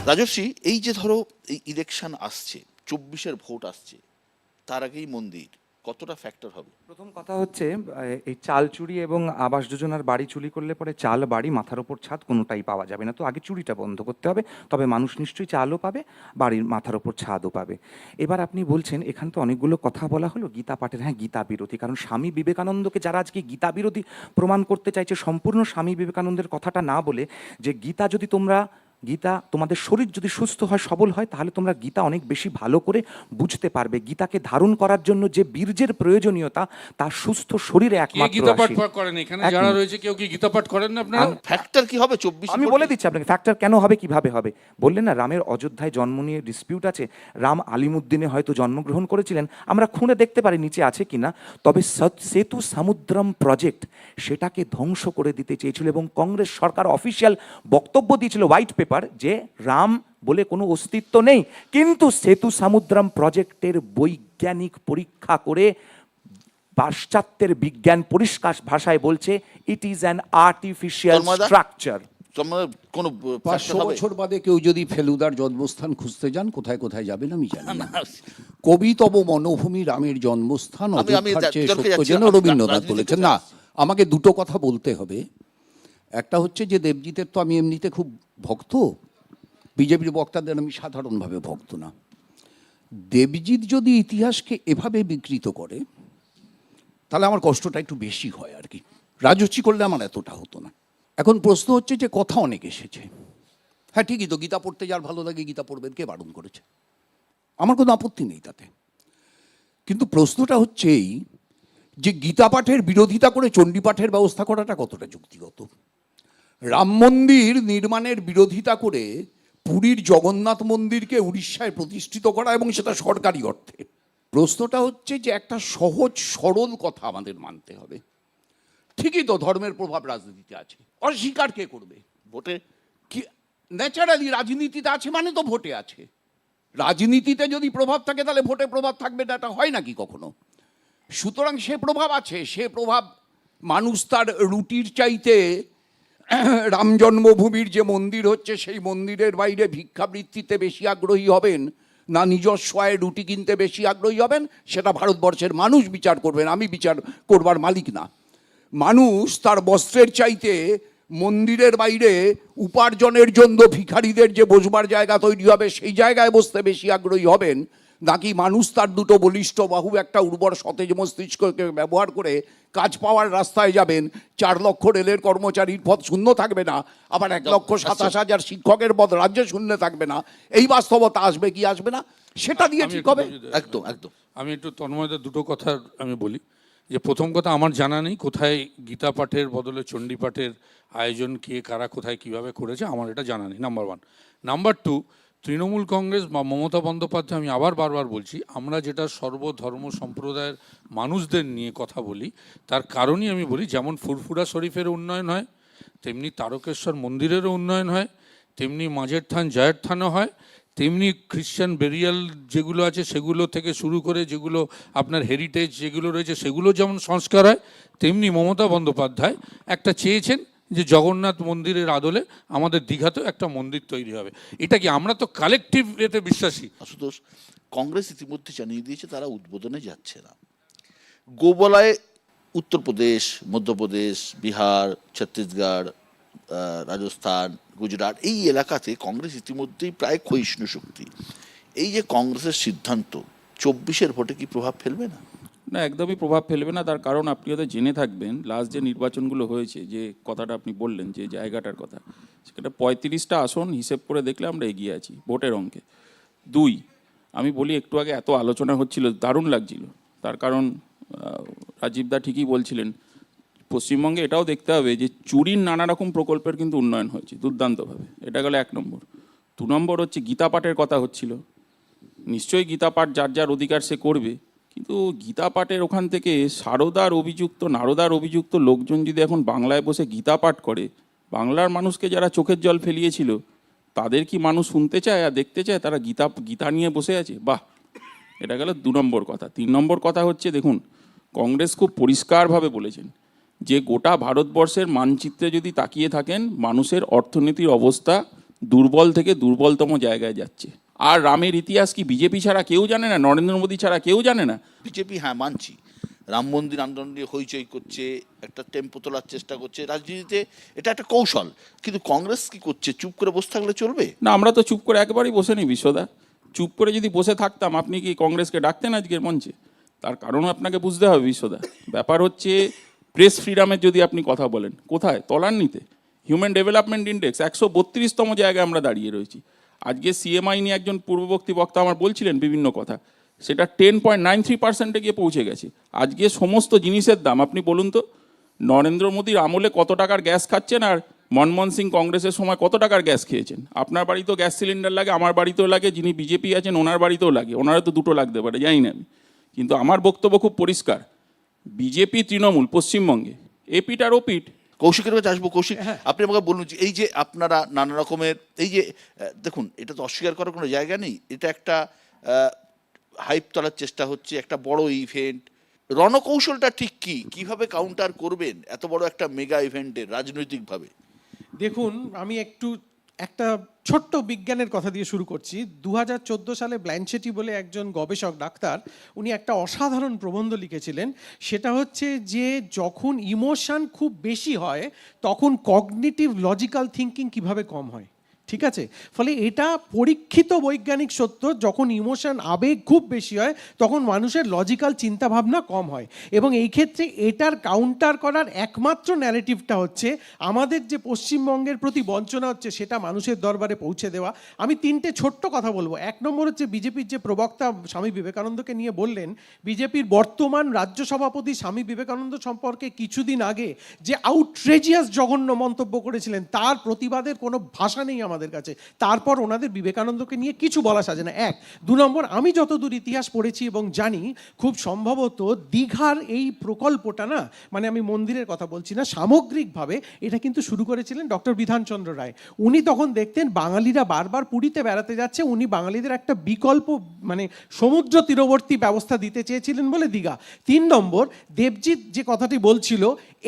রাজর্ষি, এই যে ধরো এই ইলেকশন আসছে, 24-এর ভোট আসছে, তার আগেই মন্দির কতটা ফ্যাক্টর হবে? প্রথম কথা হচ্ছে এই চাল চুরি এবং আবাস যোজনার বাড়ি চুরি করলে পরে চাল বাড়ি মাথার ওপর ছাদ কোনোটাই পাওয়া যাবে না। তো আগে চুরিটা বন্ধ করতে হবে, তবে মানুষ নিশ্চয়ই চালও পাবে, বাড়ির মাথার ওপর ছাদও পাবে। এবার আপনি বলছেন এখানে তো অনেকগুলো কথা বলা হলো গীতা পাঠের, হ্যাঁ গীতা বিরোধী, কারণ স্বামী বিবেকানন্দকে যারা আজকে গীতা বিরোধী প্রমাণ করতে চাইছে, সম্পূর্ণ স্বামী বিবেকানন্দের কথাটা না বলে, যে গীতা যদি তোমরা, গীতা তোমাদের শরীর যদি সুস্থ হয় সবল হয় তাহলে তোমরা গীতা অনেক বেশি ভালো করে বুঝতে পারবে। গীতাকে ধারণ করার জন্য যে বীর্যের প্রয়োজনীয়তা তার সুস্থ শরীরে কে একমাত্র গীতা পাঠ আসে। করেন এখানে এক যারা মিনিট। রয়েছে? কেউ কি গীতা পাঠ করেন না আপনারা? ফ্যাক্টর কি হবে 24? আমি বলে দিচ্ছি আপনাকে ফ্যাক্টর কেন হবে, কিভাবে হবে। বললেন না রামের অযোধ্যায় জন্ম নিয়ে ডিসপিউট আছে, রাম আলিমুদ্দিনে হয়তো জন্মগ্রহণ করেছিলেন, আমরা খুঁড়ে দেখতে পারি নিচে আছে কিনা, তবে সেতু সমুদ্রম প্রজেক্ট সেটাকে ধ্বংস করে দিতে চেয়েছিল এবং কংগ্রেস সরকার অফিসিয়াল বক্তব্য দিয়েছিল হোয়াইট পেপার যে রাম বলে কোনো অস্তিত্ব নেই, কিন্তু সেতু সমুদ্রম প্রজেক্টের বৈজ্ঞানিক পরীক্ষা করে পাশ্চাত্যের বিজ্ঞান পরিষ্কার ভাষায় বলছে it is an artificial structure. কোনো 500 বছর বাদে কেউ যদি ফেলুদার জন্মস্থান খুঁজতে যান, কোথায় কোথায় যাবেন আমি জানি না। কবি তব মনোভূমি রামের জন্মস্থান অযোধ্যার চেয়ে সত্য যেন রবীন্দ্রনাথ বলেছেন। না, আমাকে দুটো কথা বলতে হবে। একটা হচ্ছে যে দেবজিতের তো আমি এমনিতে খুব ভক্ত, বিজেপির বক্তাদের আমি সাধারণভাবে ভক্ত না। দেবজিৎ যদি ইতিহাসকে এভাবে বিকৃত করে তাহলে আমার কষ্টটা একটু বেশি হয় আর কি। রাজর্ষি করলে আমার এতটা হতো না। এখন প্রশ্ন হচ্ছে যে কথা অনেক এসেছে, হ্যাঁ ঠিকই তো, গীতা পড়তে যার ভালো লাগে গীতা পড়বেন, কে বারণ করেছে? আমার কোনো আপত্তি নেই তাতে। কিন্তু প্রশ্নটা হচ্ছে এই যে গীতা পাঠের বিরোধিতা করে চণ্ডী পাঠের ব্যবস্থা করাটা কতটা যুক্তিগত? রাম মন্দির নির্মাণের বিরোধিতা করে পুরীর জগন্নাথ মন্দিরকে উড়িষ্যায় প্রতিষ্ঠিত করা, এবং সেটা সরকারি অর্থে। প্রশ্নটা হচ্ছে যে একটা সহজ সরল কথা আমাদের মানতে হবে। ঠিকই তো, ধর্মের প্রভাব রাজনীতিতে আছে, অস্বীকার কে করবে? ভোটে কি ন্যাচারালি রাজনীতিতে আছে মানে তো ভোটে আছে। রাজনীতিতে যদি প্রভাব থাকে তাহলে ভোটে প্রভাব থাকবে না, এটা হয় নাকি কখনো? সুতরাং সে প্রভাব আছে, সে প্রভাব মানুষ তার রুটির চাইতে রাম জন্মভূমির যে মন্দির হচ্ছে সেই মন্দিরের বাইরে ভিক্ষাবৃত্তিতে বেশি আগ্রহী হবেন না নিজস্ব আয়ে রুটি কিনতে বেশি আগ্রহী হবেন, সেটা ভারতবর্ষের মানুষ বিচার করবেন, আমি বিচার করবার মালিক না। মানুষ তার বস্ত্রের চাইতে মন্দিরের বাইরে উপার্জনের জন্য ভিখারিদের যে বসবার জায়গা তৈরি হবে সেই জায়গায় বসতে বেশি আগ্রহী হবেন, নাকি মানুষ তার দুটো বলিষ্ঠ বাহু, একটা উর্বর সতেজ মস্তিষ্ককে ব্যবহার করে কাজ পাওয়ার রাস্তায় যাবেন? 4 লক্ষ রেলের কর্মচারীর পদ শূন্য থাকবে না, আবার 1,27,000 শিক্ষকের পদ রাজ্যে শূন্য থাকবে না, এই বাস্তবতা আসবে কি আসবে না সেটা দিয়ে ঠিক হবে। একদম একদম। আমি একটু তন্ময়দের দুটো কথা আমি বলি। যে প্রথম কথা, আমার জানা নেই কোথায় গীতা পাঠের বদলে চণ্ডী পাঠের আয়োজন, কে কারা কোথায় কিভাবে করেছে, আমার এটা জানা নেই, নাম্বার 1। নাম্বার 2, তৃণমূল কংগ্রেস বা মমতা বন্দ্যোপাধ্যায়, আমি আবার বারবার বলছি, আমরা যেটা সর্বধর্ম সম্প্রদায়ের মানুষদের নিয়ে কথা বলি, তার কারণই আমি বলি, যেমন ফুরফুরা শরীফের উন্নয়ন হয়, তেমনি তারকেশ্বর মন্দিরেরও উন্নয়ন হয়, তেমনি মাঝের থান জায়ের থানও হয়, তেমনি খ্রিশ্চান বেরিয়াল যেগুলো আছে সেগুলো থেকে শুরু করে যেগুলো আপনার হেরিটেজ যেগুলো রয়েছে সেগুলো যেমন সংস্কার হয়, তেমনি মমতা বন্দ্যোপাধ্যায় একটা চেয়েছেন যে জগন্নাথ মন্দিরের আদলে আমাদের দীঘাতেও একটা মন্দির তৈরি হবে। এটা কি, আমরা তো কালেকটিভ এতে বিশ্বাসী। আশুতোষ, কংগ্রেস ইতিমধ্যে জানিয়ে দিয়েছে তারা উদ্বোধনে যাচ্ছে না। গোবলায় উত্তরপ্রদেশ, মধ্যপ্রদেশ, বিহার, ছত্তিশগড়, রাজস্থান, গুজরাট এই এলাকাতে কংগ্রেস ইতিমধ্যেই প্রায় ক্ষয়িষ্ণু শক্তি। এই যে কংগ্রেসের সিদ্ধান্ত 24-এর ভোটে কি প্রভাব ফেলবে না? না, একদমই প্রভাব ফেলবে না। তার কারণ আপনি হয়তো জেনে থাকবেন লাস্ট যে নির্বাচনগুলো হয়েছে, যে কথাটা আপনি বললেন যে জায়গাটার কথা, সেটা 35টা আসন হিসেব করে দেখলে আমরা এগিয়ে আছি ভোটের অঙ্কে। 2, আমি বলি একটু আগে এত আলোচনা হচ্ছিল, দারুণ লাগছিল, তার কারণ রাজীবদা ঠিকই বলছিলেন, পশ্চিমবঙ্গে এটাও দেখতে হবে যে চুরির নানা রকম প্রকল্পের কিন্তু উন্নয়ন হয়েছে দুর্দান্তভাবে, এটা গেল 1 নম্বর। 2 নম্বর হচ্ছে গীতা পাঠের কথা হচ্ছিল, নিশ্চয়ই গীতা পাঠ যার যার অধিকার সে করবে, কিন্তু গীতা পাঠের ওখান থেকে সারদার অভিযুক্ত নারদার অভিযুক্ত লোকজন যদি এখন বাংলায় বসে গীতা পাঠ করে, বাংলার মানুষকে যারা চোখের জল ফেলিয়েছিল তাদের কি মানুষ শুনতে চায় আর দেখতে চায়? তারা গীতা নিয়ে বসে আছে, বাহ। এটা গেল 2 নম্বর কথা। 3 নম্বর কথা হচ্ছে, দেখুন কংগ্রেস খুব পরিষ্কারভাবে বলেছেন যে গোটা ভারতবর্ষের মানচিত্রে যদি তাকিয়ে থাকেন, মানুষের অর্থনীতির অবস্থা দুর্বল থেকে দুর্বলতম জায়গায় যাচ্ছে। আর রামের ইতিহাস কি বিজেপি ছাড়া কেউ জানে না, নরেন্দ্র মোদী ছাড়া কেউ জানে না? বিজেপি, হ্যাঁ মানছি, রাম মন্দির আন্দোলন নিয়ে হইচই করছে, একটা টেম্পো তোলার চেষ্টা করছে, রাজনীতিতে এটা একটা কৌশল। কিন্তু কংগ্রেস কি করছে? চুপ করে বসে থাকলে চলবে না, আমরা তো চুপ করে একেবারেই বসে নি বিশ্বদা। চুপ করে যদি বসে থাকতাম আপনি কি কংগ্রেসকে ডাকতেন আজকের মঞ্চে? তার কারণ আপনাকে বুঝতে হবে বিশ্বদা। ব্যাপার হচ্ছে প্রেস ফ্রিডমের যদি আপনি কথা বলেন, কোথায়? তলান্নিতে। হিউম্যান ডেভেলপমেন্ট ইন্ডেক্স 132তম জায়গায় আমরা দাঁড়িয়ে রয়েছি। আজকে সিএমআই নিয়ে একজন পূর্ববর্তী বক্তা আমার বলছিলেন বিভিন্ন কথা, সেটা 10.93% গিয়ে পৌঁছে গেছে। আজকে সমস্ত জিনিসের দাম আপনি বলুন তো, নরেন্দ্র মোদীর আমলে কত টাকার গ্যাস খাচ্ছেন আর মনমোহন সিং কংগ্রেসের সময় কত টাকার গ্যাস খেয়েছেন? আপনার বাড়িতেও গ্যাস সিলিন্ডার লাগে, আমার বাড়িতেও লাগে, যিনি বিজেপি আছেন ওনার বাড়িতেও লাগে, ওনারা তো দুটো লাগতে পারে জানি না আমি। কিন্তু আমার বক্তব্য খুব পরিষ্কার, বিজেপি তৃণমূল পশ্চিমবঙ্গে এপিটার ওপিট। কৌশিকের কাছে আসবো। কৌশিক, আপনি আমাকে বলুন যে এই যে আপনারা নানা রকমের এই যে দেখুন, এটা তো অস্বীকার করার কোনো জায়গা নেই, এটা একটা হাইপ তোলার চেষ্টা হচ্ছে, একটা বড় ইভেন্ট। রণকৌশলটা ঠিক কি, কিভাবে কাউন্টার করবেন এত বড় একটা মেগা ইভেন্টের রাজনৈতিকভাবে? দেখুন, আমি একটা ছোট্ট বিজ্ঞানের কথা দিয়ে শুরু করছি। 2014 সালে ব্ল্যানচেটি বলে একজন গবেষক ডাক্তার, উনি একটা অসাধারণ প্রবন্ধ লিখেছিলেন। সেটা হচ্ছে যে যখন ইমোশন খুব বেশি হয় তখন কগনিটিভ লজিক্যাল থিঙ্কিং কিভাবে কম হয়। ঠিক আছে, ফলে এটা পরীক্ষিত বৈজ্ঞানিক সত্য, যখন ইমোশন আবেগ খুব বেশি হয় তখন মানুষের লজিক্যাল চিন্তাভাবনা কম হয়। এবং এই ক্ষেত্রে এটার কাউন্টার করার একমাত্র ন্যারেটিভটা হচ্ছে আমাদের যে পশ্চিমবঙ্গের প্রতি বঞ্চনা হচ্ছে সেটা মানুষের দরবারে পৌঁছে দেওয়া। আমি তিনটে ছোট্ট কথা বলবো। এক নম্বর হচ্ছে বিজেপির যে প্রবক্তা স্বামী বিবেকানন্দকে নিয়ে বললেন, বিজেপির বর্তমান রাজ্য সভাপতি স্বামী বিবেকানন্দ সম্পর্কে কিছুদিন আগে যে আউটরেজিয়াস জঘন্য মন্তব্য করেছিলেন তার প্রতিবাদের কোনো ভাষা নেই আমাদের কাছে। তারপর ওনাদের বিবেকানন্দকে নিয়ে কিছু বলা সাজে না। এক। দু নম্বর, আমি যতদূর ইতিহাস পড়েছি এবং জানি, খুব সম্ভবত দীঘার এই প্রকল্পটা না, মানে আমি মন্দিরের কথা বলছি না, সামগ্রিকভাবে এটা কিন্তু শুরু করেছিলেন ডক্টর বিধানচন্দ্র রায়। উনি তখন দেখতেন বাঙালিরা বারবার পুরীতে বেড়াতে যাচ্ছে, উনি বাঙালিদের একটা বিকল্প মানে সমুদ্র তীরবর্তী ব্যবস্থা দিতে চেয়েছিলেন বলে দীঘা। 3 নম্বর, দেবজিৎ যে কথাটি বলছিল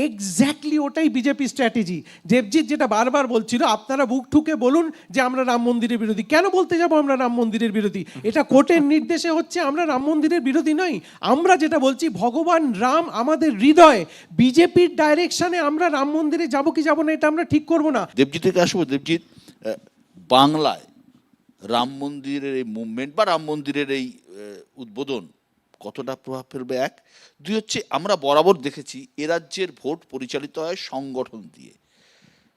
এক্স্যাক্টলি ওটাই বিজেপি স্ট্র্যাটেজি। দেবজিৎ যেটা বারবার বলছিল, আপনারা বুক ঠুকে বলুন যে আমরা রাম মন্দিরের বিরোধী। কেন বলতে যাব আমরা রাম মন্দিরের বিরোধী? এটা কোর্টের নির্দেশে হচ্ছে, আমরা রাম মন্দিরের বিরোধী নই। আমরা যেটা বলছি, ভগবান রাম আমাদের হৃদয়ে, বিজেপির ডাইরেকশনে আমরা রাম মন্দিরে যাব কি যাব না এটা আমরা ঠিক করব না। দেবজিৎকে আসবো। দেবজিৎ, বাংলায় রাম মন্দিরের এই মুভমেন্ট বা রাম মন্দিরের এই উদ্বোধন কতটা প্রভাব ফেলবে? এক। দুই হচ্ছে, আমরা বরাবর দেখেছি এ রাজ্যের ভোট পরিচালিত হয় সংগঠন দিয়ে।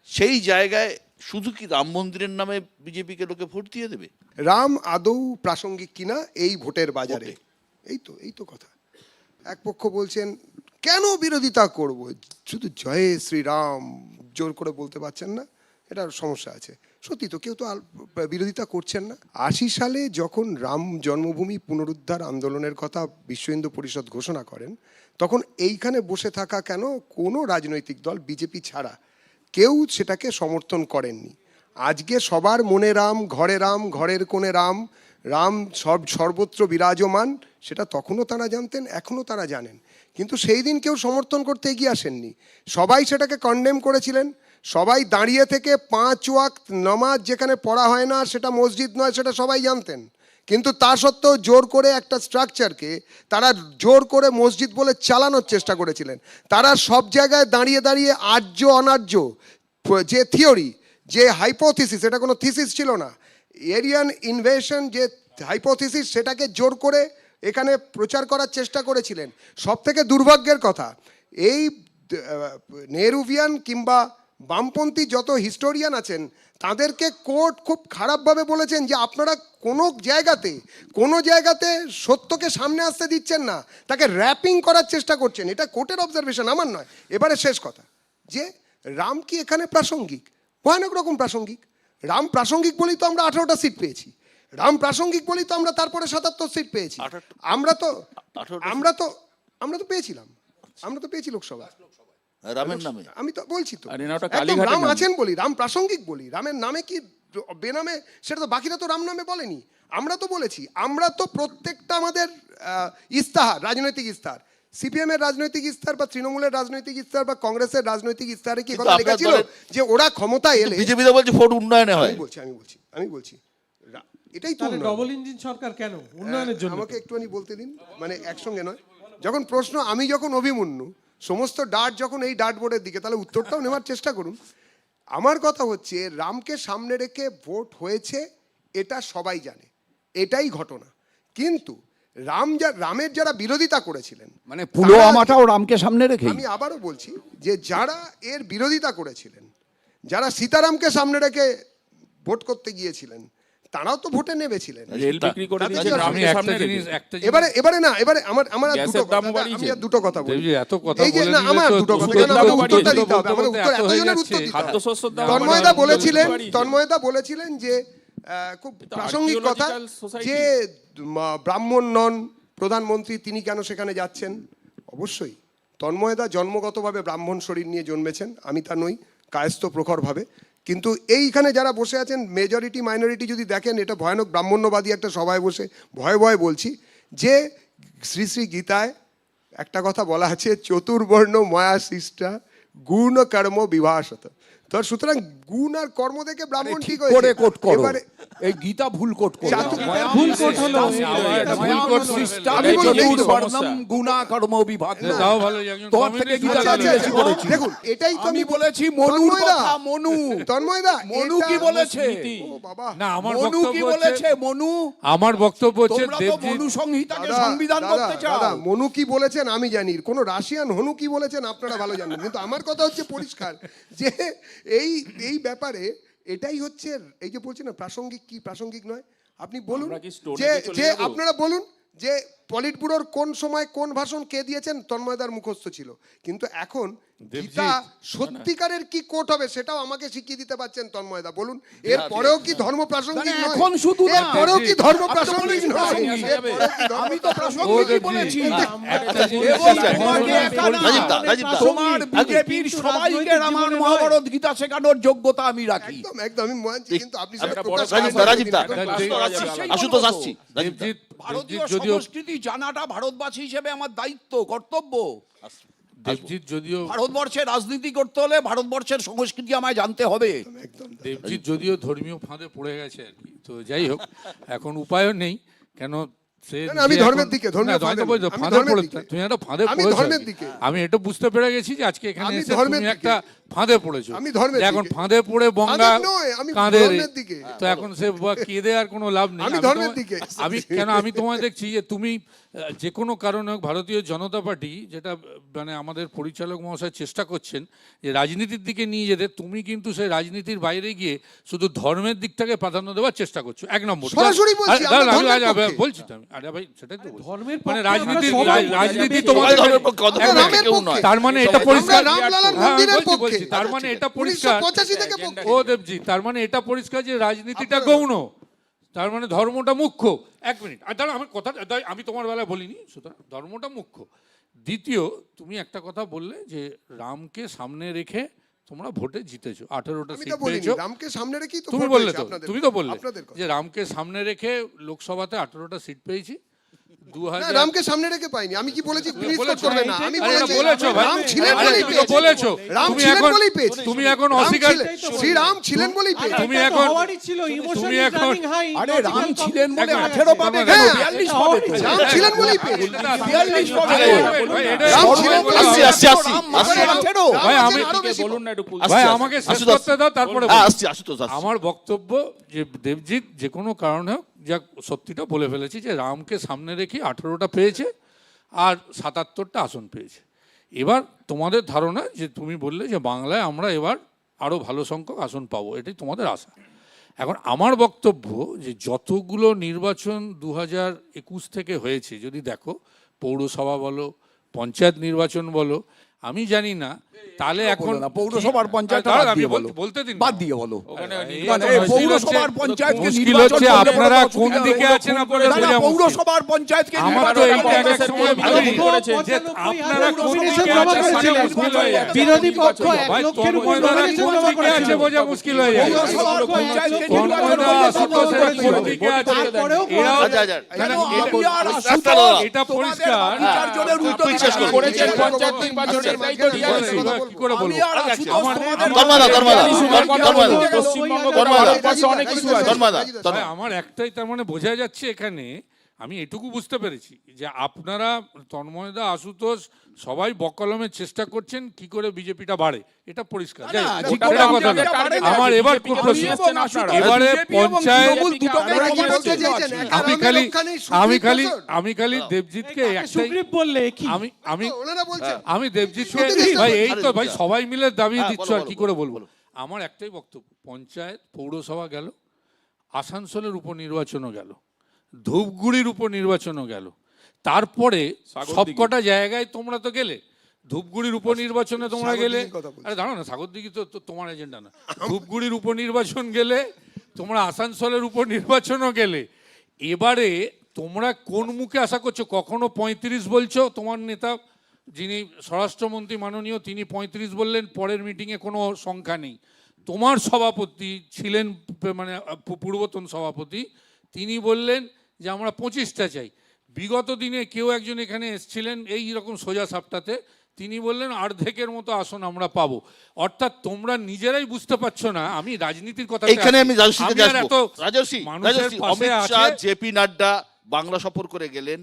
সেই জায়গায় শুধু কি রাম মন্দিরের নামে বিজেপিকে লোকে ভোট দিয়ে দেবে? রাম আদৌ প্রাসঙ্গিক কিনা এই ভোটের বাজারে, এই তো কথা। এক পক্ষ বলছেন কেন বিরোধিতা করব, শুধু জয় শ্রীরাম জোর করে বলতে পারছেন না, এটার সমস্যা আছে। সত্যি তো কেউ তো বিরোধিতা করছেন না। 80 সালে যখন রাম জন্মভূমি পুনরুদ্ধার আন্দোলনের কথা বিশ্ব হিন্দু পরিষদ ঘোষণা করেন, তখন এইখানে বসে থাকা কেন কোনো রাজনৈতিক দল বিজেপি ছাড়া কেউ সেটাকে সমর্থন করেননি। আজকে সবার মনে রাম, ঘরে রাম, ঘরের কোণে রাম, রাম সর্বত্র বিরাজমান, সেটা তখনও তারা জানতেন, এখনও তারা জানেন। কিন্তু সেই দিন কেউ সমর্থন করতে এগিয়ে আসেননি। সবাই সেটাকে কন্ডেম করেছিলেন। সবাই দাঁড়িয়ে থেকে 5 ওয়াক্ত নামাজ যেখানে পড়া হয় না সেটা মসজিদ নয়, সেটা সবাই জানতেন। কিন্তু তা সত্ত্বেও জোর করে একটা স্ট্রাকচারকে তারা জোর করে মসজিদ বলে চালানোর চেষ্টা করেছিলেন। তারা সব জায়গায় দাঁড়িয়ে দাঁড়িয়ে আর্য অনার্য যে থিওরি, যে হাইপোথিসিস, এটা কোনো থিসিস ছিল না, এরিয়ান ইনভেশন যে হাইপোথিসিস, সেটাকে জোর করে এখানে প্রচার করার চেষ্টা করেছিলেন। সব থেকে দুর্ভাগ্যের কথা, এই নেহরুভিয়ান কিংবা বামপন্থী যত হিস্টোরিয়ান আছেন তাদেরকে কোর্ট খুব খারাপভাবে বলেছেন যে আপনারা কোনো জায়গাতে সত্যকে সামনে আসতে দিচ্ছেন না, তাকে র্যাপিং করার চেষ্টা করছেন। এটা কোর্টের অবজারভেশন, আমার নয়। এবারে শেষ কথা, যে রাম কি এখানে প্রাসঙ্গিক? ভয়ানক রকম প্রাসঙ্গিক। রাম প্রাসঙ্গিক বলেই তো আমরা 18টা সিট পেয়েছি। রাম প্রাসঙ্গিক বলেই তো আমরা তারপরে 77 সিট পেয়েছি। আমরা তো পেয়েছিলাম, আমরা তো পেয়েছি লোকসভা রামের নামে। আমি তো বলছি তো, আরে না, ওটা একদম কালীঘাটের রাম নামে। আছেন বলি, রাম প্রাসঙ্গিক বলি। রামের নামে কি বেনামে, সেটা তো বাকিরা তো রাম নামে বলেনি, আমরা তো বলেছি। আমরা তো প্রত্যেকটা আমাদের ইস্তাহার, রাজনৈতিক ইস্তাহার, সিপিএম এর রাজনৈতিক ইস্তাহার বা তৃণমূলের রাজনৈতিক ইস্তাহার বা কংগ্রেসের রাজনৈতিক ইস্তাহারে কি কিন্তু কথা লেখা আপনার ছিল দলের- যে ওরা ক্ষমতা এলে বিজেপি তো বলছে ভোট উন্নয়নে হয়। আমি বলছি এটাই তো তাহলে উন্নয়ন। ডবল ইঞ্জিন সরকার কেন? উন্নয়নের জন্য। আমাকে একটুখানি বলতে দিন, মানে একসঙ্গে নয়। যখন প্রশ্ন আমি যখন অভিমন্যু, সমস্ত ডাট যখন এই ডাট বোর্ডের দিকে, তাহলে উত্তরটাও নেওয়ার চেষ্টা করুন। আমার কথা হচ্ছে রামকে সামনে রেখে ভোট হয়েছে, এটা সবাই জানে, এটাই ঘটনা। কিন্তু রামের যারা বিরোধিতা করেছিলেন, মানে পুলওয়ামাটাও রামকে সামনে রেখে, আমি আবারও বলছি যে যারা এর বিরোধিতা করেছিলেন, যারা সীতারামকে সামনে রেখে ভোট করতে গিয়েছিলেন, তারাও তো ভোটে নেমেছিলেন। রেল বিক্রি করে তাতে দিয়েছে কি আমি রামকে একটা সামনে জিনিস রেখে। এবারে আমার আর গ্যাসের দুটো দামও কথা, বাড়িয়েছে। আমি আর দুটো কথা বলি। দেবজি, এত কথা এই যে বলে না, দিলে আমার তো দুটো কথা, দুটো কেন আমাকে কথা উত্তরটা বলতে দিতে হবে, আমাকে বলতে উত্তর এত এত হয়ে জনের যাচ্ছে। উত্তর দিতে হবে। খাদ্যশস্যের দাম তন্ময়দা বাড়িয়েছে। বলেছিলেন যে খুব প্রাসঙ্গিক কথা, Archaeological society। যে ব্রাহ্মণ নন প্রধানমন্ত্রী, তিনি কেন সেখানে যাচ্ছেন? অবশ্যই তন্ময়দা জন্মগতভাবে ব্রাহ্মণ শরীর নিয়ে জন্মেছেন, আমি তা নই, কায়স্থ প্রখরভাবে। কিন্তু এইখানে যারা বসে আছেন মেজরিটি মাইনরিটি যদি দেখেন, এটা ভয়ানক ব্রাহ্মণ্যবাদী একটা সভায় বসে ভয়ে ভয়ে বলছি যে শ্রী শ্রী গীতায় একটা কথা বলা আছে, চতুর্বর্ণ ময়া সৃষ্টা গুণ কর্ম বিভাসত। তো সুতরাং গুণ আর কর্ম দেখে ব্রাহ্মণ ঠিক করে হয়েছে। কোট করো, এবারে এই গীতা ভুল কোট করো। ভুল কোট হলো। ভুল কোট সৃষ্টা। আমি বলি এই তো। গুণা কর্ম বিভাগ। তাও ভালো যে একজন তোমার থেকে communist গীতা বলে আচ্ছা, বেশি আচ্ছা, করেছি। দেখুন এটাই তো আমি বলেছি মনুর তন্ময়দা, কথা, মনু। তন্ময়দা মনু এটা- কি বলেছে? ও বাবা, না, আমার মনু কি বক্তব্য বলেছে? হচ্ছে, মনু, আমার বক্তব্য হচ্ছে তোমরা তো দেবজি মনু সংহিতাকে দাদা, সংবিধান দাদা, করতে চাও। দাদা, মনু কি বলেছেন আমি জানি, কোন রাশিয়ান হনু কি বলেছেন আপনারা ভালো জানেন, কিন্তু আমার কথা হচ্ছে পরিষ্কার যে এই ব্যাপারে এটাই হচ্ছে, এই যে বলছেন না প্রাসঙ্গিক কি প্রাসঙ্গিক নয়, আপনি বলুন আমরা কি স্টোরে যে চলে যে যাবো? আপনারা বলুন যে পলিট ব্যুরোর কোন সময় কোন ভাষণ কে দিয়েছেন, তন্ময়দার মুখস্থ ছিল, কিন্তু এখন গীতা সত্যিকারের কি কোট হবে সেটাও আমাকে শিখিয়ে দিতে পারছেন তন্ময়দা, বলুন এর পরেও কি ধর্ম প্রাসঙ্গিক মানে নয়? এখন শুধু না, এর পরেও কি ধর্ম আপনি তো প্রাসঙ্গিক বলেছেন নয়? প্রাসঙ্গিক। এর পরেও কি ধর্ম আমি তো প্রাসঙ্গিকই দেবজি, বলেছি। একটা জিনিস এবং আছে, তোমাকে একা না, রাজীব দা, তোমার বিজেপির কিন্তু সবাইকে রাজনৈতিক রামায়ণ জীবনে মহাভারত গীতা শেখানোর যোগ্যতা আমি রাখি। একদম একদম আমি মানছি, কিন্তু আপনি সেটা একটা প্রকাশ বড় করেন রাজীব দা, না। রাজীব দা, সেই আশুতোষ বলবো। আসছি, রাজীব দা। দেবজিৎ ভারতীয় যদিও সংস্কৃতি জানাটা ভারতবাসী হিসেবে আমার দায়িত্ব, কর্তব্য। দেবজিৎ যদিও ভারতবর্ষে রাজনীতি করতে হলে ভারতবর্ষের সংস্কৃতি আমায় জানতে হবে। দেবজিৎ যদিও ধর্মীয় ফাঁদে পড়ে গেছে আর কি, তো যাই হোক, এখন উপায়ও নেই, কেন সে না, না, আমি নিজে ধর্মের এখন- দিকে, ধর্মীয় না, আমি তো ফাঁদে বলছি, নই, আমি ফাঁদে ধর্মের পড়েছো, দিকে। তুমি একটা ফাঁদে আমি পড়েছো ধর্মের আর কি। দিকে। আমি এটা বুঝতে পেরে গেছি যে আজকে এখানে আমি এসে ধর্মের তুমি দিকে। একটা ফাঁদে পড়েছো, আমি ধর্মের যে এখন দিকে। ফাঁদে পড়ে বঙ্গা ফাঁদে নয়, আমি কাঁদে ধর্মের দিকে। তো এখন সে কেঁদে আর কোনো লাভ নেই। আমি ধর্মের দিকে। আমি তোমায় দেখছি যে তুমি যে কোনো কারণে হোক ভারতীয় জনতা পার্টি, যেটা মানে আমাদের পরিচালক মহাশয় চেষ্টা করছেন যে রাজনীতির দিকে নিয়ে যেতে, তুমি কিন্তু সেই রাজনীতির বাইরে গিয়ে শুধু ধর্মের দিকটাকে প্রাধান্য দেওয়ার চেষ্টা করছো, এক নম্বর। সরাসরি বলছি, আরে, আমরা দাঁড়ান, ধর্মের আমি পক্ষে। বলছি তো আমি, আরে ভাই সেটাই তো বলছি। ধর্মের মানে পক্ষে রাজনীতি আমরা সবাই রাজনীতি বলছি। তোমাদের ধর্মের পক্ষে, অত এক রামের মিনিট। পক্ষে। তার মানে এটা পরিষ্কার, আমরা রামলালার হ্যাঁ, মন্দিরের বলছি, পক্ষে। তার মানে এটা পরিষ্কার, 1985 থেকে পক্ষে। ও দেবজি, তার মানে এটা পরিষ্কার যে রাজনীতিটা গৌণ, তার মানে ধর্মটা মুখ্য। এক মিনিট, আর দাঁড়া, আমার কথা, আমি তোমার বেলায় বলিনি, সুতরাং ধর্মটা মুখ্য। দ্বিতীয়, তুমি একটা কথা বললে যে রামকে সামনে রেখে তোমরা ভোটে জিতেছো, 18টা আমি সিট তো বলিনি, পেয়েছো। রামকে সামনে রেখেই তো তুমি ভোট বললে হয়েছে তো, আপনাদের তুমি কথা। তো বললে আপনাদের কথা। যে রামকে সামনে রেখে লোকসভাতে 18টা সিট পেয়েছি। না, রামকে সামনে রেখে পাইনি, আমি কি বলেছি প্লিজ বলেছো, করবে না, আমি আরে, এটা বলেছি বলেছো ভাই। রাম ছিলেন আরে, বলেই তুমি তো পেয়েছি। বলেছো। রাম তুমি ছিলেন এখন- বলেই পেয়েছি। তুমি এখন রাম অস্বীকার, ছিলেন- শ্রীরাম ছিলেন বলেই পেয়েছি। তুমি এটা তো এখন- হওয়ারই ছিল, emotion তুমি is এখন- running high, আরে logical রাম ছিলেন বলে complication 18 পাবে কেন? হ্যাঁ, 42 পাবে তো। রাম ছিলেন বলেই পেয়েছি। 42 পাবে আরে, তো। ভাই, এটা- রাম ছিলেন বলে- আসছি, আসছি, আসছি, রাম আসছি। মাথায় 18 ভাই, রাম আমি- আছেন আরো বেশি। বলুন না একটু ভাই আসছি, আমাকে শেষ আশুতোষ। করতে দাও, তারপরে হ্যাঁ, বলবো। আসছি, আশুতোষ, আসছি। আমার বক্তব্য যে দেবজিৎ যে কোনো কারণে হোক, যা সত্যিটা বলে ফেলেছি যে রামকে সামনে রেখে 18টা পেয়েছে আর 77টা আসন পেয়েছে। এবার তোমাদের ধারণা যে তুমি বললে যে বাংলায় আমরা এবার আরও ভালো সংখ্যক আসন পাবো, এটাই তোমাদের আশা। এখন আমার বক্তব্য যে যতগুলো নির্বাচন 2021 থেকে হয়েছে, যদি দেখো, পৌরসভা বলো, পঞ্চায়েত নির্বাচন বলো, আমি জানি না তাহলে এখন বলো না, পৌরসভার পঞ্চায়েত দাঁড়ান, বাদ আমি দিয়ে বলো। বলতে দিন। বাদ দিয়ে বলো। ওখানে এই নির্বাচন এই হয়েছে। পৌরসভার পঞ্চায়েতকে মুশকিল নির্বাচন হচ্ছে করলে আপনারা বড় কোন অসুবিধা দিকে হবে। আছেন আপনারা না, না, বোঝা মুশকিল। পৌরসভার পঞ্চায়েতকে আমার তো নির্বাচন এইটা করলে এক এক সময় ভাবি লক্ষ আপনারা কোন nomination দিকে জমা আছেন করেছিলেন। বোঝা মুশকিল হয়ে যায়। বিরোধী পক্ষ 1 ভাই লক্ষের উপর তন্ময়দারা nomination কোন জমা দিকে আছে করেছিলেন। বোঝা মুশকিল হয়ে যায়। পৌরসভার পঞ্চায়েতকে নির্বাচন তন্ময়দা করলে আশুতোষরা কোন করেছিল। দিকে আছে তারপরেও এরাও আচ্ছা, আচ্ছা। কেন এটা- আমি আর রাস্তা আশুতোষ দাঁড়া। এটা তোমাদের পরিষ্কার। বাড়ি চারজনের উল্টো তুই দিকে শেষ কর। করেছেন আচ্ছা, পঞ্চায়েত নির্বাচনে, আচ্ছা, এটাই তো reality। কি করে আমি বলবো? আর আশুতোষ আমার- তোমাদের ধর্মাদা, ধর্মাদা, ধর্মাদা, ধর্মাদা, পশ্চিমবঙ্গ ধর্মাদা, ভারতবর্ষে অনেক কিছু আছে। ধর্মাদা, ভাই, ধর্মাদা। আমার একটাই তার মানে বোঝা যাচ্ছে এখানে আমি এটুকু বুঝতে পেরেছি যে আপনারা তন্ময়দা আশুতোষ সবাই বকলমের চেষ্টা করছেন কি করে বিজেপিটা বাড়ে, এটা পরিষ্কার। যাই হোক, কি ওটা করে কথা আপনাদের না। target আমার আছে? এবার BJP কে প্রশ্ন, নিয়ে এসছেন আপনারা। এবারে BJP এবং পঞ্চায়েত তৃণমূল দুটোকে আপনারা কি কমানোর বলতে জন্য চাইছেন? আছে। একটা আমি খালি বছর? আমি খালি দেবজিৎকে একটাই সুগ্রীব বললে কি আমি ওনারা বলছেন আমি দেবজিৎকে সুদীপ ভাই এই তো আরে ভাই সবাই মিলে দাবি হ্যাঁ, দিচ্ছ বলো, আর বলো, কি করে বলো, বলবো। আমার একটাই বক্তব্য, পঞ্চায়েত পৌরসভা গেল, আসানসোলের উপনির্বাচনও গেল, ধূপগুড়ির উপনির্বাচনও গেল, তারপরে সবকটা জায়গায় তোমরা তো গেলে। ধূপগুড়ির উপনির্বাচনে তোমরা গেলে, সাগরদিঘির কথা বলছি। আরে দাঁড়াও না, সাগরদিঘি তো তোমার এজেন্ডা না। ধূপগুড়ির উপনির্বাচন গেলে, তোমরা আসানসোলের উপনির্বাচনও গেলে। এবারে তোমরা কোন মুখে আশা করছো? কখনো 35 বলছো, তোমার নেতা যিনি স্বরাষ্ট্রমন্ত্রী মাননীয় তিনি 35 বললেন, পরের মিটিংয়ে কোনো সংখ্যা নেই। তোমার সভাপতি ছিলেন মানে পূর্বতন সভাপতি, তিনি বললেন যে আমরা 25টা চাই। বিগত দিনে কেউ একজন এখানে এসছিলেন এই রকম সোজা সাপটাতে, তিনি বললেন অর্ধেকের মতো আসন আমরা পাবো। অর্থাৎ তোমরা নিজেরাই বুঝতে পারছো না। আমি রাজনীতির কথা এইখানে আমি রাজস্বীতে আসবো। রাজস্বী, অমিত শাহ, জেপি নাড্ডা বাংলা সফর করে গেলেন,